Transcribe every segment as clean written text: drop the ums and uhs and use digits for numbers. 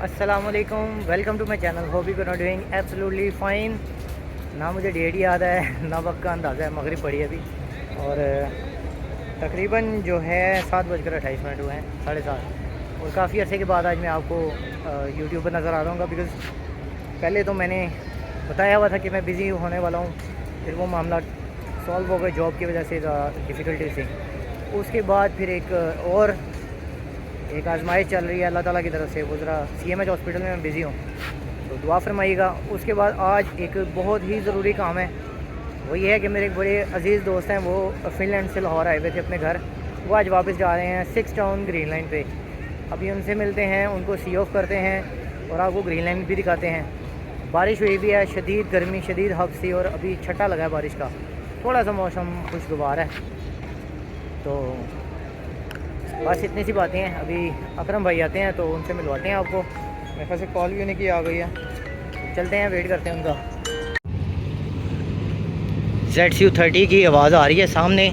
अस्सलामुअलैकुम, welcome to my channel. Hope you are doing absolutely fine. ना मुझे date याद है ना वक्त का अंदाज़ा है। मगरिब पड़ी है अभी और तकरीबन जो है 7:28 हुए हैं, 7:30। और काफ़ी अर्से के बाद आज मैं आपको यूट्यूब पर नज़र आ रहा हूँ। बिकॉज़ पहले तो मैंने बताया हुआ था कि मैं बिज़ी होने वाला हूँ, फिर वो मामला सॉल्व हो गए जॉब की वजह से, डिफ़िकल्टी थी। उसके बाद फिर एक आजमाइश चल रही है अल्लाह ताला की तरफ से। वो ज़रा CMH हॉस्पिटल में मैं बिज़ी हूँ, तो दुआ फरमाइएगा। उसके बाद आज एक बहुत ही ज़रूरी काम है। वो ये है कि मेरे एक बड़े अजीज़ दोस्त हैं, वो फ़िनलैंड से लाहौर आए हुए थे अपने घर। वो आज वापस जा रहे हैं 6 टाउन ग्रीन लाइन पे। अभी उनसे मिलते हैं, उनको सी ऑफ करते हैं और आपको ग्रीन लाइन भी दिखाते हैं। बारिश हुई भी है, शदीद गर्मी, शदीद हब्सी, और अभी छट्टा लगा है बारिश का। थोड़ा सा मौसम खुशगवार है। तो बस इतनी सी बातें हैं। अभी अकरम भाई आते हैं तो उनसे मिलवाते हैं आपको। मेरे ख्याल से कॉल भी उन्हीं की आ गई है। चलते हैं, वेट करते हैं उनका। ZCU30 की आवाज़ आ रही है सामने।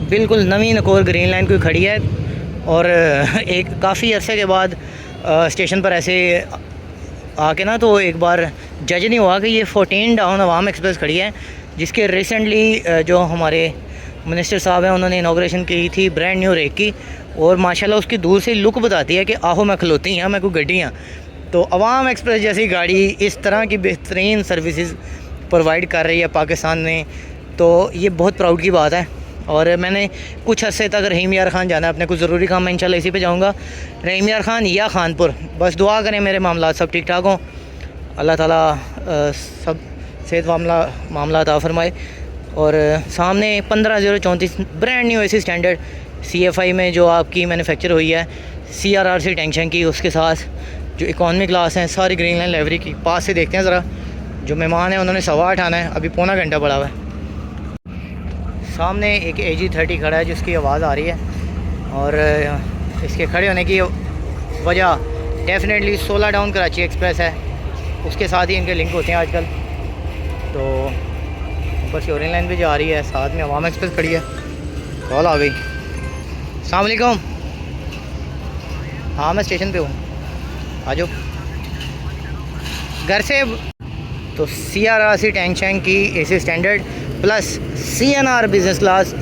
बिल्कुल नवीन नकोर ग्रीन लाइन कोई खड़ी है। और एक काफ़ी अरसे के बाद स्टेशन पर ऐसे आके ना, तो एक बार जज नहीं हुआ कि ये 14 डाउन अवाम एक्सप्रेस खड़ी है, जिसके रिसेंटली जो हमारे मिनिस्टर साहब हैं उन्होंने इनाग्रेशन की थी ब्रांड न्यू रेक की। और माशाल्लाह उसकी दूर से लुक बताती है कि आहो मैं खलोती हैं, मैं कोई गड्डियाँ। तो अवाम एक्सप्रेस जैसी गाड़ी इस तरह की बेहतरीन सर्विसेज प्रोवाइड कर रही है पाकिस्तान में, तो ये बहुत प्राउड की बात है। और मैंने कुछ अर्से तक रहीम यार ख़ान जाना है, अपने कुछ ज़रूरी काम में इंशाल्लाह इसी पे जाऊँगा। रहीम यार ख़ान या खानपुर, बस दुआ करें मेरे मामला सब ठीक ठाक हों, अल्लाह ताला सब सेहत मामला अता फरमाए। और सामने 15,034 brand new AC standard CFI में जो आपकी मैन्युफैक्चर हुई है CRRC टेंशन की, उसके साथ जो इकॉनमी क्लास हैं सारी ग्रीन लाइन लाइब्रेरी की। पास से देखते हैं ज़रा। जो मेहमान हैं उन्होंने 8:15 आना है, अभी पौना घंटा पड़ा हुआ है। सामने एक AG30 खड़ा है जिसकी आवाज़ आ रही है। और इसके खड़े होने की वजह डेफिनेटली 16 डाउन कराची एक्सप्रेस है, उसके साथ ही इनके लिंक होते हैं आजकल। तो ऊपर से ओरेंज लाइन भी जा रही है, साथ में अवाम एक्सप्रेस खड़ी है। कॉल आ गई। अस्सलाम वालेकुम। हाँ मैं स्टेशन पे हूँ, आ जाओ घर से। तो CRRC टेंशन की AC standard plus CNR business class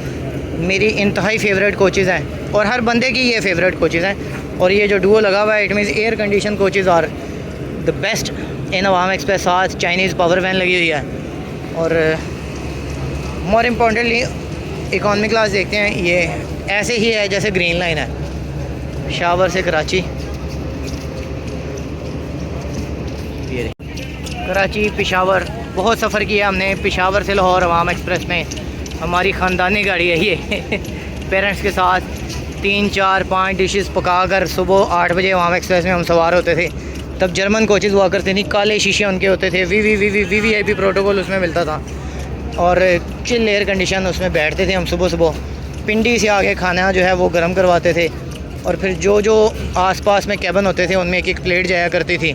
मेरी इंतहाई फेवरेट कोचेज़ हैं, और हर बंदे की ये फेवरेट कोचेज़ हैं। और ये जो डुओ लगा हुआ है, it means air condition coaches are the best in Awam express. साथ चाइनीज़ पावर वैन लगी हुई है। और मोर इम्पॉर्टेंटली इकॉनमी क्लास देखते हैं, ये ऐसे ही है जैसे ग्रीन लाइन है, शावर से कराची। कराची पेशावर बहुत सफ़र किया हमने, पेशावर से लाहौर अवाम एक्सप्रेस में। हमारी ख़ानदानी गाड़ी है ये पेरेंट्स के साथ 3, 4, 5 डिशेस पकाकर सुबह 8 बजे अवाम एक्सप्रेस में हम सवार होते थे। तब जर्मन कोचेज़ हुआ करती थी, काले शीशे उनके होते थे, VVIP प्रोटोकॉल उसमें मिलता था, और चिल एयर कंडीशन उसमें बैठते थे हम। सुबह पिंडी से आगे खाना जो है वो गर्म करवाते थे। और फिर जो आसपास में कैबिन होते थे उनमें एक प्लेट जाया करती थी।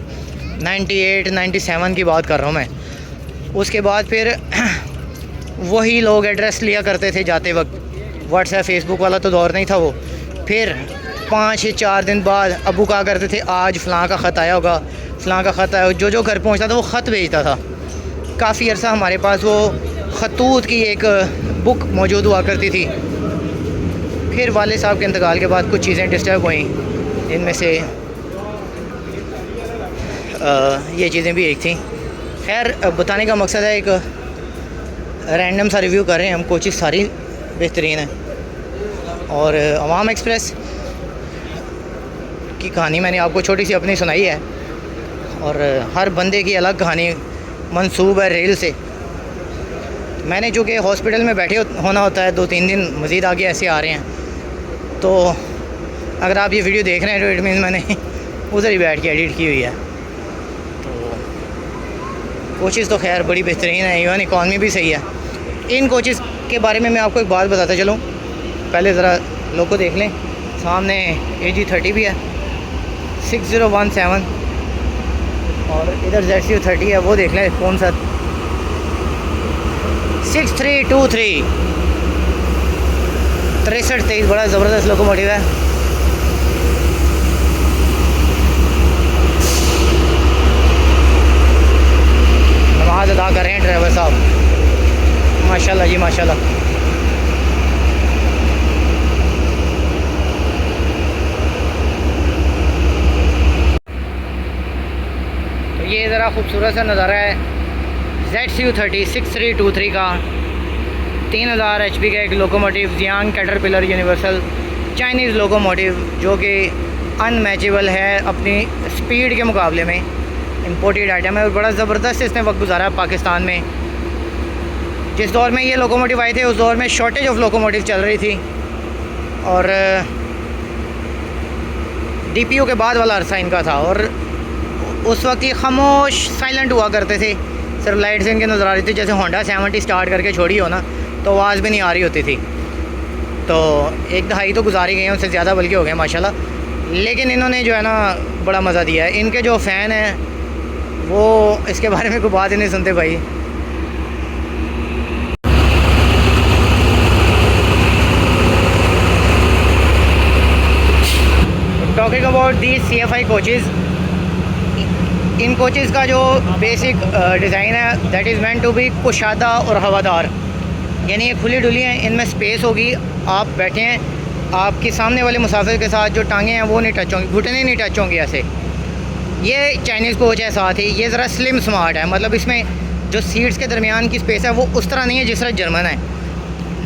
98, 97 की बात कर रहा हूँ मैं। उसके बाद फिर वही लोग एड्रेस लिया करते थे जाते वक्त। व्हाट्सएप फेसबुक वाला तो दौर नहीं था वो। फिर 5 या 4 दिन बाद अबू कहा करते थे आज फ़लाँ का ख़त आया होगा, फ़लाँ का ख़त आया। जो घर पहुँचता था वो ख़त भेजता था। काफ़ी अर्सा हमारे पास वो खतूत की एक बुक मौजूद हुआ करती थी। फिर वाले साहब के इंतकाल के बाद कुछ चीज़ें डिस्टर्ब हुई, जिनमें से ये चीज़ें भी एक थी। खैर बताने का मकसद है, एक रैंडम सा रिव्यू कर रहे हैं हम। कोचेज़ सारी बेहतरीन है। और अवाम एक्सप्रेस की कहानी मैंने आपको छोटी सी अपनी सुनाई है, और हर बंदे की अलग कहानी मंसूब है रेल से। मैंने चूँकि हॉस्पिटल में बैठे होना होता है 2-3 दिन, मज़ीद आगे ऐसे आ रहे हैं, तो अगर आप ये वीडियो देख रहे हैं तो इट मीन मैंने उधर ही बैठ के एडिट की हुई है। तो कोचेज़ तो खैर बड़ी बेहतरीन है, इवन इकॉनमी भी सही है। इन कोचेज़ के बारे में मैं आपको एक बात बताता चलूँ। पहले ज़रा लोगो देख लें। सामने AG30 भी है 6017, और इधर ZCU30 है, वो देख लें कौन सा 6323 6323। बड़ा ज़बरदस्त लोकोमोटिव है। माशाल्लाह। तो ये ज़रा खूबसूरत सा नज़ारा है ZCU30 6323 का 3000 HP का एक locomotive Jiang caterpillar universal Chinese locomotive, जो कि अनमैचेबल है अपनी स्पीड के मुकाबले में। इंपोर्टेड आइटम है और बड़ा ज़बरदस्त इसने वक्त गुजारा है पाकिस्तान में। जिस दौर में ये लोकोमोटिव आए थे उस दौर में शॉर्टेज ऑफ लोकोमोटिव चल रही थी और DPO के बाद वाला अरसा इनका था और उस वक्त ये खामोश साइलेंट हुआ करते थे, सिर्फ लाइट्स इनके नज़र आ रही थी। जैसे होंडा 70 स्टार्ट करके छोड़ी हो ना तो आवाज़ भी नहीं आ रही होती थी। तो एक दहाई तो गुजारी गई हैं, उससे ज़्यादा बल्कि हो गए माशाल्लाह। लेकिन इन्होंने जो है ना बड़ा मज़ा दिया है। इनके जो फ़ैन हैं वो इसके बारे में कोई बात ही नहीं सुनते भाई। Talking about the CFI coaches, इन कोचेज़ का जो बेसिक डिज़ाइन है that is meant to be कुशादा और हवादार, यानी ये खुली डुली हैं, इनमें स्पेस होगी। आप बैठे हैं, आपके सामने वाले मुसाफिर के साथ जो टांगें हैं वो नहीं टच होंगी, घुटने नहीं टच होंगे ऐसे। ये चाइनीज़ कोच है, साथ ही ये ज़रा स्लिम स्मार्ट है, मतलब इसमें जो सीट्स के दरमियान की स्पेस है वो उस तरह नहीं है जिस तरह जर्मन है।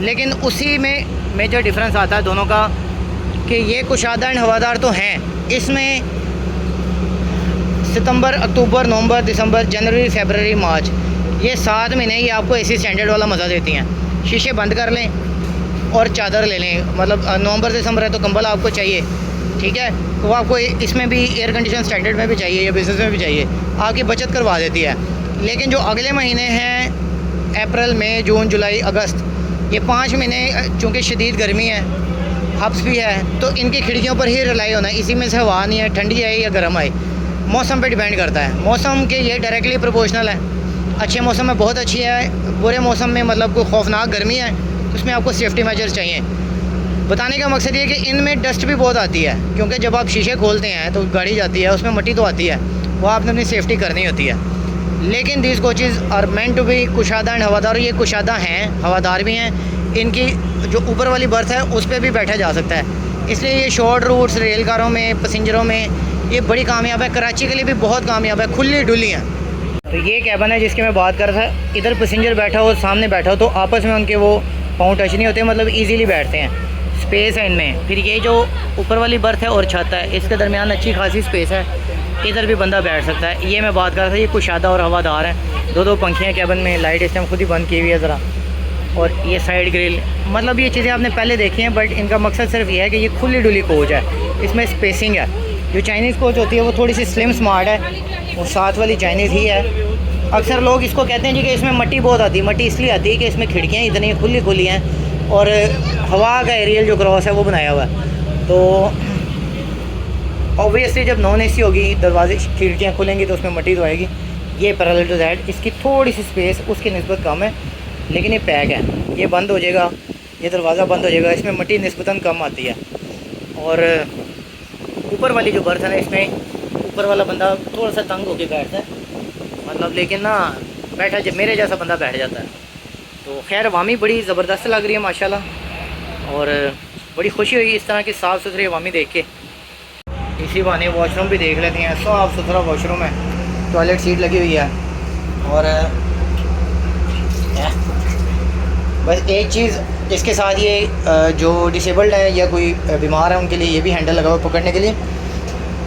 लेकिन उसी में मेजर डिफरेंस आता है दोनों का कि ये कुशादा एंड हवादार तो हैं। इसमें सितंबर, अक्टूबर, नवंबर, दिसंबर, जनवरी, फरवरी, मार्च, ये 7 महीने ये आपको AC स्टैंडर्ड वाला मज़ा देती हैं। शीशे बंद कर लें और चादर ले लें, मतलब नवंबर दिसंबर है तो कंबल आपको चाहिए, ठीक है, तो आपको इसमें भी एयर कंडीशन स्टैंडर्ड में भी चाहिए या बिज़नेस में भी चाहिए, आपकी बचत करवा देती है। लेकिन जो अगले महीने हैं अप्रैल, मई, जून, जुलाई, अगस्त, ये 5 महीने चूँकि शदीद गर्मी है, हब्स भी है, तो इनकी खिड़कियों पर ही रिलाई होना है। इसी में से हवा नहीं है, ठंडी आए या गर्म आए, मौसम पे डिपेंड करता है। मौसम के ये डायरेक्टली प्रोपोर्शनल है। अच्छे मौसम में बहुत अच्छी है, बुरे मौसम में मतलब कोई खौफनाक गर्मी है तो उसमें आपको सेफ्टी मेजर्स चाहिए। बताने का मकसद ये है कि इनमें डस्ट भी बहुत आती है, क्योंकि जब आप शीशे खोलते हैं तो गाड़ी जाती है, उसमें मिट्टी तो आती है, वो आपने अपनी सेफ्टी करनी होती है। लेकिन these coaches are meant to be कुशादा एंड हवादार। ये कुशादा हैं, हवादार भी हैं। इनकी जो ऊपर वाली बर्थ है उस पर भी बैठा जा सकता है, इसलिए ये शॉर्ट रूट्स, रेल कारों में, पैसेंजरों में ये बड़ी कामयाब है। कराची के लिए भी बहुत कामयाब है, खुली डुली हैं। तो ये कैबिन है जिसकी मैं बात कर रहा था। इधर पैसेंजर बैठा हो, सामने बैठा हो तो आपस में उनके वो पाँव टच नहीं होते, मतलब इजीली बैठते हैं, स्पेस है इनमें। फिर ये जो ऊपर वाली बर्थ है और छत है, इसके दरमियान अच्छी खासी स्पेस है, इधर भी बंदा बैठ सकता है। ये मैं बात कर रहा था, ये कुशादा और हवादार है। दो पंखे हैं कैबिन में, लाइट इस टाइम खुद ही बंद की हुई है ज़रा, और ये साइड ग्रिल, मतलब ये चीज़ें आपने पहले देखी हैं, बट इनका मकसद सिर्फ ये है कि ये खुली डुली कोच है, इसमें स्पेसिंग है। जो चाइनीज़ कोच होती है वो थोड़ी सी स्लिम स्मार्ट है, वो साथ वाली चाइनीज़ ही है। अक्सर लोग इसको कहते हैं जी कि इसमें मट्टी बहुत आती है। मट्टी इसलिए आती है कि इसमें खिड़कियाँ इतनी खुली खुली हैं और हवा का एरियल जो क्रॉस है वो बनाया हुआ है। तो ऑब्वियसली जब नॉन AC होगी, दरवाजे खिड़कियाँ खुलेंगी तो उसमें मट्टी तो आएगी। ये पैरेलल टू दैट इसकी थोड़ी सी स्पेस उसकी निस्बत कम है, लेकिन ये पैक है, ये बंद हो जाएगा, ये दरवाज़ा बंद हो जाएगा, इसमें मट्टी निस्बतन कम आती है। और ऊपर वाली जो बर्थ है ना, इसमें ऊपर वाला बंदा थोड़ा सा तंग होकर बैठता है, मतलब, लेकिन ना बैठा जब मेरे जैसा बंदा बैठ जाता है। तो खैर अवामी बड़ी ज़बरदस्त लग रही है माशाल्लाह, और बड़ी खुशी हुई इस तरह की साफ़ सुथरी अवामी देख के। इसी बहाने वॉशरूम भी देख लेते हैं, साफ़ सुथरा वॉशरूम है, टॉयलेट सीट लगी हुई है। और बस एक चीज़ इसके साथ ये जो डिसेबल्ड है या कोई बीमार है उनके लिए ये भी हैंडल लगा हुआ पकड़ने के लिए।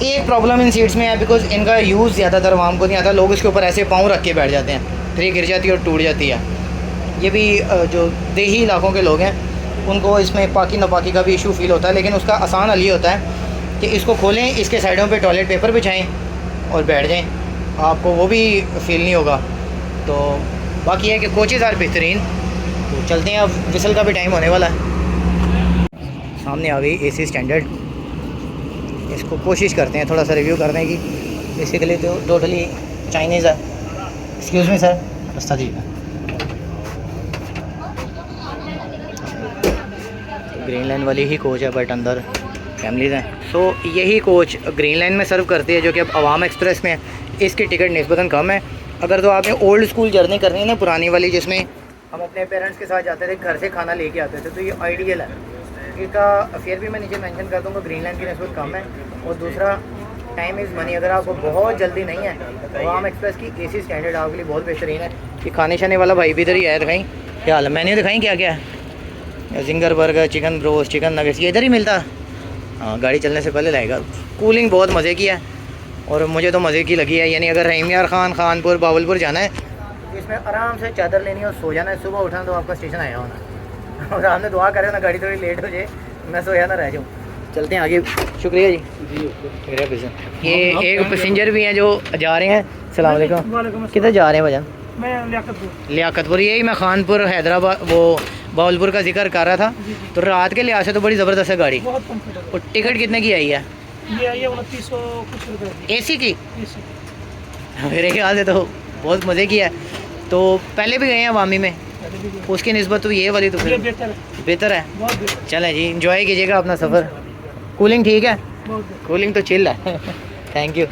एक प्रॉब्लम इन सीट्स में है, बिकॉज इनका यूज़ ज़्यादातर आवाम को नहीं आता, लोग इसके ऊपर ऐसे पाँव रख के बैठ जाते हैं, फिर ये गिर जाती है और टूट जाती है। ये भी जो देही इलाकों के लोग हैं उनको इसमें पाकी नापाकी का भी इशू फील होता है, लेकिन उसका आसान हल ये होता है कि इसको खोलें, इसके साइडों पे टॉयलेट पेपर बिछाएं और बैठ जाएं, आपको वो भी फील नहीं होगा। तो बाकी है कि कोचेज़ आर बेहतरीन। तो चलते हैं, अब विसल का भी टाइम होने वाला है। सामने आ गई AC स्टैंडर्ड, इसको कोशिश करते हैं थोड़ा सा रिव्यू करने की। बेसिकली तो टोटली चाइनीज़ है। एक्सक्यूज़ मी सर, रास्ता दीजिए। ग्रीन लाइन वाली ही कोच है, बट अंदर फैमिलीज़ हैं। सो यही कोच ग्रीन लाइन में सर्व करती है, जो कि अब अवाम एक्सप्रेस में है। इसकी टिकट निस्बतन कम है। अगर तो आपने ओल्ड स्कूल जर्नी करनी है ना, पुरानी वाली, जिसमें हम अपने पेरेंट्स के साथ जाते थे, घर से खाना लेके आते थे, तो ये आइडियल है। इसका फेयर भी मैं नीचे मेंशन कर दूँगा, ग्रीन लाइन की नस्बत कम है। और दूसरा, टाइम इज़ मनी। अगर आपको बहुत जल्दी नहीं है तो वाम एक्सप्रेस की AC स्टैंडर्ड आपके लिए बहुत बेहतरीन है। कि खाने शाने वाला भाई भी इधर ही है, दिखाई क्या हाल है, मेन्यू दिखाई क्या क्या है। Ginger burger, chicken broast, chicken nuggets, ये इधर ही मिलता है। हाँ, गाड़ी चलने से पहले लाएगा। कूलिंग बहुत मज़े की है और मुझे तो मज़े की लगी है। यानी अगर रहीम यार खान, खानपुर, बावलपुर जाना है तो इसमें आराम से चादर लेनी है और सो जाना है। सुबह उठना तो आपका स्टेशन आया होना और आपने दुआ करे ना गाड़ी थोड़ी लेट हो जाए, मैं सोया ना रह जाऊँ। चलते हैं आगे। शुक्रिया जी, शुक्रिया पैसे। ये एक पैसेंजर भी हैं जो जा रहे हैं। सलाम वालेकुम। किधर जा रहे हैं भजन? मैं लियाकतपुर। यही मैं खानपुर, हैदराबाद, वो बावलपुर का जिक्र कर रहा था। तो रात के लिहाज से तो बड़ी ज़बरदस्त है गाड़ी। बहुत कंफर्टेबल। और टिकट कितने की आई है? ये आई है 2900 कुछ रुपए AC की। AC। मेरे ख्याल से तो बहुत मज़े की है। तो पहले भी गए हैं अवामी में, उसकी निस्बत तो ये वाली तो फिर बेहतर है। बहुत बेहतर। चलें जी, इंजॉय कीजिएगा अपना सफ़र। कूलिंग ठीक है? बहुत कूलिंग तो चिल है। Thank you.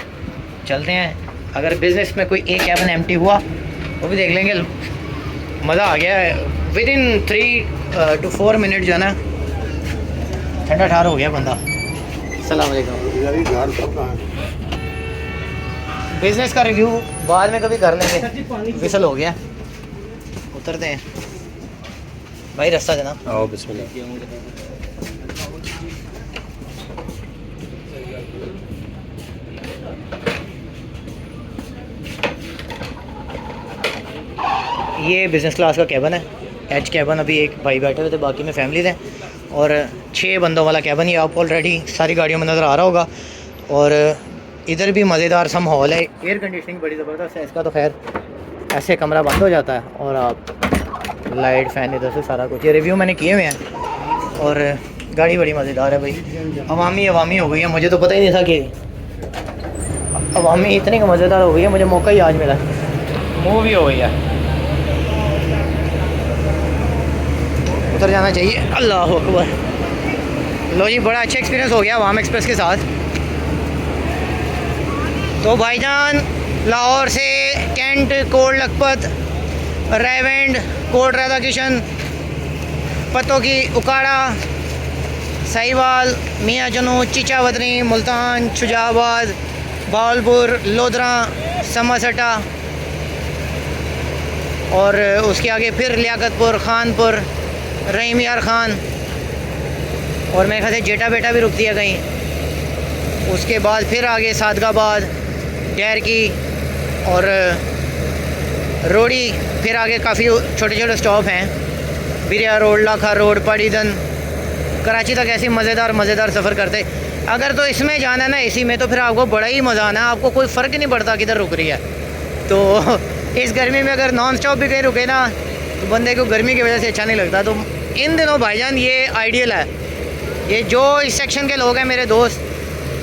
चलते हैं। अगर बिज़नेस में कोई एक कैबिन एम्प्टी हुआ वो भी देख लेंगे। मज़ा आ गया है। विदिन 3 to 4 मिनट जो है ना ठंडा ठार हो गया बंदा। अस्सलाम वालेकुम। बिज़नेस का रिव्यू बाद में कभी कर लेंगे। विसल हो गया, उतरते हैं भाई। रास्ता देना। आओ बिस्मिल्लाह। ये बिज़नेस क्लास का कैबन है, H कैबन। अभी एक भाई बैठे हुए थे, बाकी में फैमिली थे। और 6 बंदों वाला कैबन ये आपको ऑलरेडी सारी गाड़ियों में नज़र आ रहा होगा। और इधर भी मज़ेदार सा माहौल है। एयर कंडीशनिंग बड़ी ज़बरदस्त है इसका। तो खैर ऐसे कमरा बंद हो जाता है और आप लाइट फ़ैन इधर से सारा कुछ, ये रिव्यू मैंने किए हुए हैं। और गाड़ी बड़ी मज़ेदार है भाई। अवामी हो गई है। मुझे तो पता ही नहीं था कि अवामी इतनी मज़ेदार हो गई है। मुझे मौका ही आज मिला, मूव भी हो गई है। उतर जाना चाहिए। अल्लाह अकबर। लो जी, बड़ा अच्छा एक्सपीरियंस हो गया वाम एक्सप्रेस के साथ। तो भाईजान लाहौर से कैंट, कोट लखपत, रेवेंड, कोट राधा किशन, पतों की उकाड़ा, साहिवाल, मियाँ जनू, चिचावदनी, मुल्तान, शुजाबाद, बावलपुर, लोधरा, समरसटा और उसके आगे फिर लियाकतपुर, खानपुर, रहीम यार खान और मेरे ख्याल से जेटा बेटा भी रुकती है कहीं। उसके बाद फिर आगे सादगाबाद, डैर की और रोड़ी। फिर आगे काफ़ी छोटे छोटे स्टॉप हैं, बिरिया रोड, लाखा रोड, पड़ीदन, कराची तक। ऐसे मज़ेदार सफ़र करते। अगर तो इसमें जाना है ना AC में, तो फिर आपको बड़ा ही मज़ा आना है। आपको कोई फ़र्क नहीं पड़ता किधर रुक रही है। तो इस गर्मी में अगर नॉन स्टॉप भी कहीं रुके ना तो बंदे को गर्मी की वजह से अच्छा नहीं लगता। तो इन दिनों भाईजान ये आइडियल है। ये जो इस सेक्शन के लोग हैं मेरे दोस्त,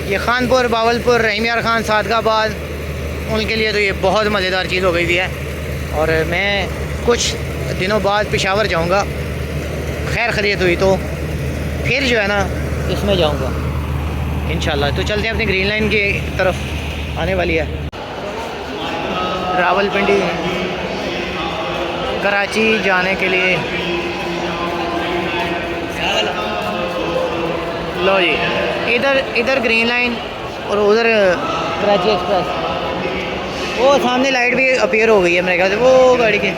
ये खानपुर, बावलपुर, रहीम यार खान, सादगाबाद, उनके लिए तो ये बहुत मज़ेदार चीज़ हो गई हुई है। और मैं कुछ दिनों बाद पेशावर जाऊंगा, खैर खरीद हुई तो फिर जो है ना इसमें जाऊंगा इंशाल्लाह। तो चलते हैं अपनी ग्रीन लाइन की तरफ, आने वाली है रावलपिंडी कराची जाने के लिए। लो जी, इधर ग्रीन लाइन और उधर कराची एक्सप्रेस। वो सामने लाइट भी अपीयर हो गई है मेरे ख्याल से, वो गाड़ी की।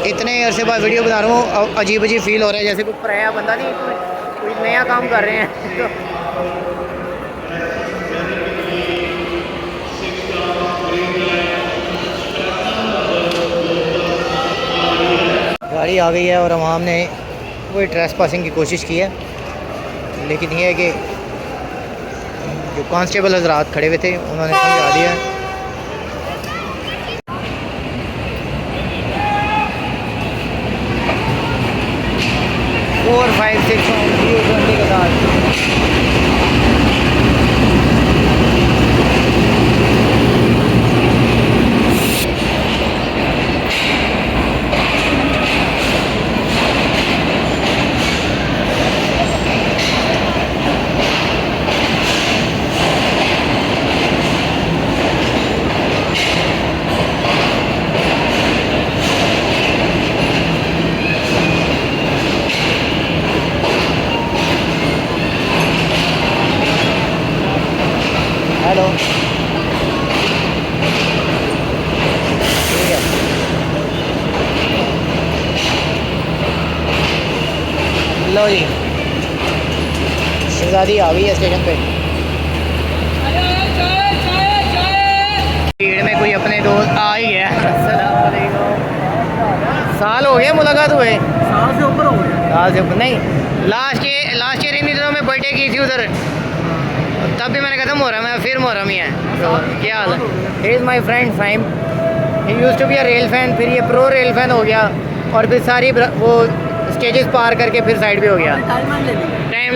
इतने अरसे बाद वीडियो बना रहा हूँ, अजीब फील हो रहा है जैसे कोई पराया बंदा नहीं, कोई नया काम कर रहे हैं। तो गाड़ी आ गई है और हमने वही ट्रेस पासिंग की कोशिश की है, लेकिन ये है कि जो कांस्टेबल हजरात खड़े हुए थे उन्होंने समझा दिया। 4, 5, 6 20 के साथ। शहजादी आ गई है स्टेशन पे। भीड़ में कोई अपने दोस्त आ ही गया। अस्सलाम वालेकुम। साल हो गया मुलाकात हुए? साल से ऊपर हो गया। साल से ऊपर नहीं, लास्ट ईयर इन दिनों में बर्थडे की थी उधर, तब भी मैंने खत्म हो रहा है, फिर मुहर्रम ही है। तो क्या हाल है? He is my friend Faheem, he used to be a rail fan, फिर ये प्रो रेल फैन हो गया, और फिर सारी वो स्टेजेस पार करके फिर साइड पे हो गया। रिटायरमेंट ले लिया। टाइम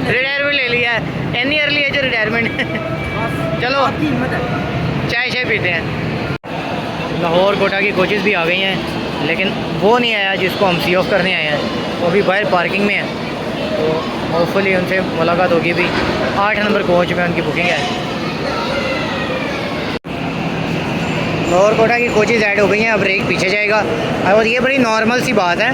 रिटायरमेंट ले लिया है, एनी अर्ली एज रिटायरमेंट। चलो आपकी हिम्मत है। चाय चाय पीते हैं। लाहौर कोटा की कोचेज़ भी आ गई हैं, लेकिन वो नहीं आया जिसको हम सी ऑफ करने आए हैं, वो भी बाहर पार्किंग में है। तो होपफुली उनसे मुलाकात होगी भी। 8 नंबर कोच में उनकी बुकिंग है। लाहौर कोटा की कोचेज़ ऐड हो गई हैं, अब रेक पीछे जाएगा। और ये बड़ी नॉर्मल सी बात है,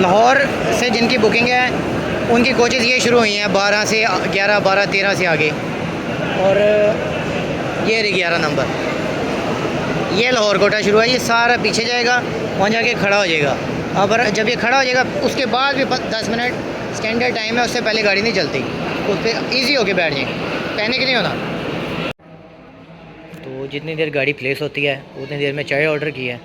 लाहौर से जिनकी बुकिंग है उनकी कोचेज़ ये शुरू हुई हैं 12 से 11, 12, 13 से आगे। और ये रही 11 नंबर, ये लाहौर कोटा शुरू है। ये सारा पीछे जाएगा, वहाँ जाके खड़ा हो जाएगा। अब जब ये खड़ा हो जाएगा उसके बाद भी 10 मिनट स्टैंडर्ड टाइम है, उससे पहले गाड़ी नहीं चलती। उस पर ईजी होके बैठ जाएंगे, पैनिक नहीं होना। तो जितनी देर गाड़ी प्लेस होती है उतनी देर में चाय ऑर्डर की है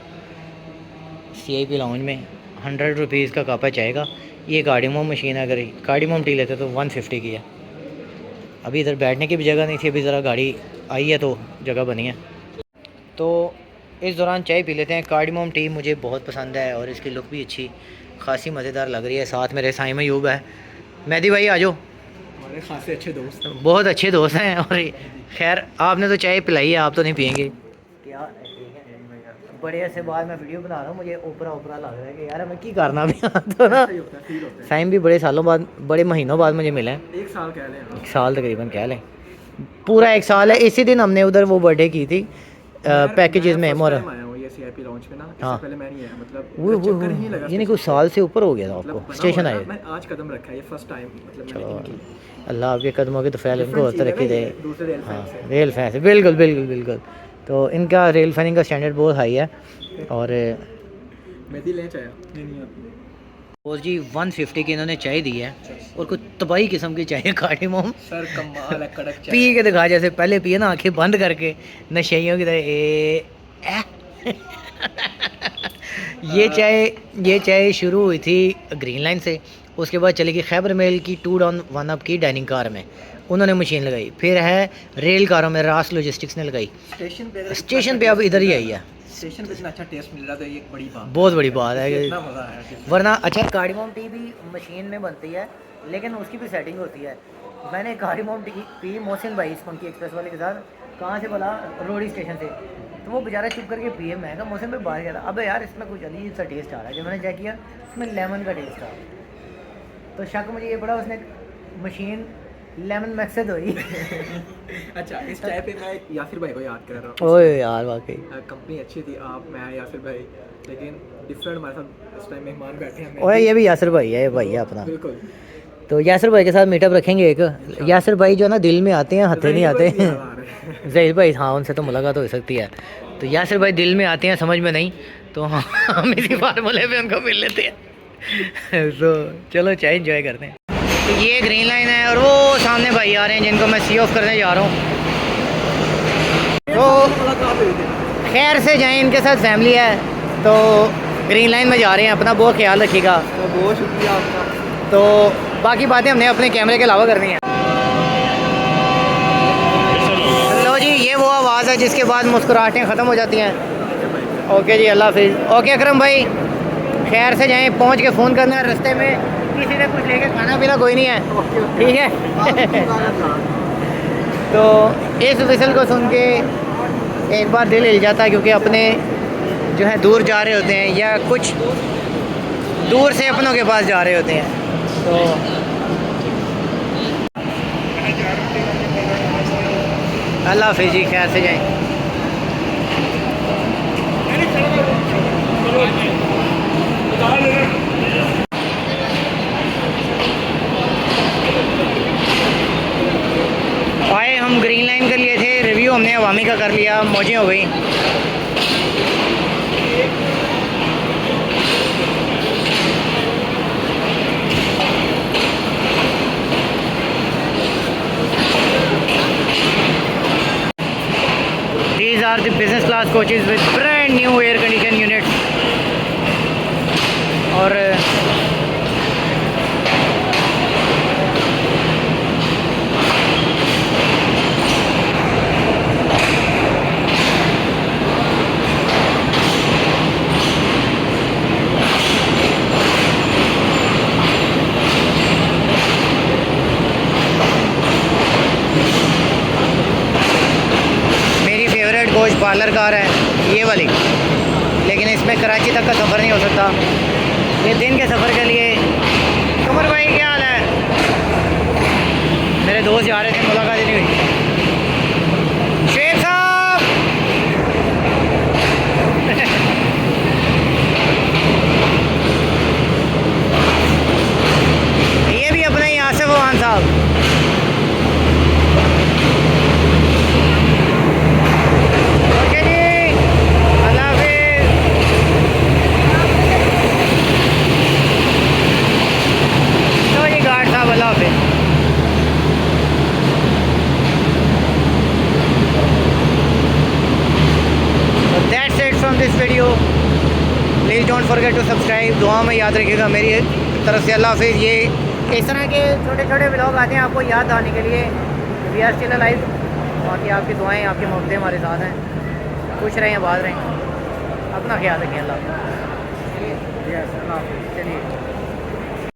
CIP लाउंज में। 100 रुपीज़ का कप है चाय का। ये कार्डिमम मशीन है, अगर कार्डिमम टी लेते तो 150 की है। अभी इधर बैठने की भी जगह नहीं थी, अभी ज़रा गाड़ी आई है तो जगह बनी है। तो इस दौरान चाय पी लेते हैं। कार्डिमम टी मुझे बहुत पसंद है और इसकी लुक भी अच्छी खासी मज़ेदार लग रही है। साथ मेरे साइम अयूब है। मेहदी भाई आ जाओ। हमारे खासे अच्छे दोस्त हैं। बहुत अच्छे दोस्त हैं। और खैर आपने तो चाय पिलाई है, आप तो नहीं पियेंगे क्या? बड़े ऐसे बाद मैं वीडियो बना रहा हूँ, मुझे ऊपरा ऊपरा लग रहा है कि यार मैं की करना भी। तो ना साइम भी बड़े सालों बाद, बड़े महीनों बाद मुझे मिला है। 1 साल कह लें। 1 साल तकरीबन कह लें, पूरा 1 साल है। इसी दिन हमने उधर वो बर्थडे की थी पैकेजेस में मोर। ये CIP लॉन्च में ना, इससे हाँ। पहले मैं नहीं आया, मतलब वो चक्कर ही नहीं लगा। यानी कुछ साल से ऊपर हो गया था मतलब आपको बना स्टेशन हुआ है, आए। मैं आज कदम रखा है, ये फर्स्ट टाइम मतलब चलो मैंने इनकी अल्लाह आपके कदमों के तो फैल उनको different तरक्की चीज़ है दे। ना, ये दूसरे रेल हाँ फैन से। रेल फैन से बिल्कुल बिल्कुल बिल्कुल। तो इनका रेल फैनिंग का स्टैंडर्ड बहुत हाई है। और मेहदी ले चाहे नहीं आपने वो जी 150 की इन्होंने चाय दी है, और कुछ तबाही किस्म की चाय कार्डिमम। सर कमाल है, कड़क चाय। पी के दिखा, जैसे पहले पिए ना आंखें बंद करके नशेइयों की तरह। ये चाय शुरू हुई थी ग्रीन लाइन से, उसके बाद चली गई खैबर मेल की 2 डाउन 1 अप की डाइनिंग कार में, उन्होंने मशीन लगाई। फिर है रेल कारों में रास लॉजिस्टिक्स ने लगाई। स्टेशन पे अब इधर ही आई है। स्टेशन पे इतना अच्छा टेस्ट मिल रहा था, ये एक बड़ी बात, बहुत बड़ी बात है इतना कि मज़ा आया। वरना अच्छा कार्डिमम टी भी मशीन में बनती है, लेकिन उसकी भी सेटिंग होती है। मैंने कार्डिमम टी पी मोहसिन भाई स्पंकी एक्सप्रेस वाले के साथ, कहाँ से बोला, रोडी स्टेशन से। तो वो बेचारा चुप करके पिए। मैं कहा मोहसिन भाई बाहर गया था, अबे यार इसमें कुछ अजीब सा टेस्ट आ रहा है। जब मैंने चेक किया इसमें लेमन का टेस्ट था, तो शक मुझे ये पड़ा उसने मशीन लेमन मैक्स से धोई। अच्छा, इस चाय पे मैं यासिर भाई को याद कर रहा हूँ। ओए यार वाकई कंपनी अच्छी थी, आप, मैं, यासिर भाई, लेकिन डिफरेंट हमारे साथ इस टाइम मेहमान बैठे हैं। ओए ये भी यासिर भाई है, ये भाई है अपना। बिल्कुल। तो यासिर भाई के साथ मीटअप रखेंगे एक। यासिर भाई जो ना दिल में आते हैं, हथे नहीं आते। जहीर भाई हाँ, उनसे तो मुलाकात हो सकती है। तो यासिर भाई दिल में आते हैं, समझ में नहीं, तो हम इसी फार्मूले पे उनको मिल लेते हैं। तो चलो चाय इंजॉय करते हैं। तो ये ग्रीन लाइन है और वो सामने भाई आ रहे हैं जिनको मैं सी ऑफ करने जा रहा हूँ। तो खैर से जाएं, इनके साथ फैमिली है, तो ग्रीन लाइन में जा रहे हैं। अपना बहुत ख्याल रखिएगा। तो बहुत शुक्रिया आपका। तो बाकी बातें हमने अपने कैमरे के अलावा करनी है। लो जी, ये वो आवाज़ है जिसके बाद मुस्कुराहटें ख़त्म हो जाती हैं। ओके जी, अल्लाह हाफिज़। ओके अकरम भाई, खैर से जाएं, पहुंच के फ़ोन करना है। रास्ते में किसी ने कुछ लेके खाना पीना कोई नहीं है, ठीक है। तो इस विसल को सुन के एक बार दिल हिल जाता है, क्योंकि अपने जो है दूर जा रहे होते हैं, या कुछ दूर से अपनों के पास जा रहे होते हैं। तो अल्लाह हाफिज़ जी, खैर से जाएं। आए हम ग्रीन लाइन कर लिए थे, रिव्यू हमने अवामी का कर लिया, मौजें हो गई। Are the business class coaches with brand new air condition units. और कोच पार्लर कार है ये वाली, लेकिन इसमें कराची तक का सफ़र नहीं हो सकता। ये दिन के सफ़र के लिए। कमर भाई क्या हाल है? मेरे दोस्त जा रहे थे, मुलाकात ही नहीं हुई। शेख साहब ये भी अपने ही आसिफ अमान साहब। This video please don't forget to subscribe. दुआ में याद रखिएगा मेरी तरफ से। अल्लाह हाफिज़। ये इस तरह के छोटे छोटे व्लॉग आते हैं आपको याद आने के लिए। We are still alive. बाकी आपकी दुआएं, आपकी मोहब्बतें हमारे साथ हैं। खुश रहें, आबाद रहें, अपना ख्याल रखें। अल्लाह चलिए।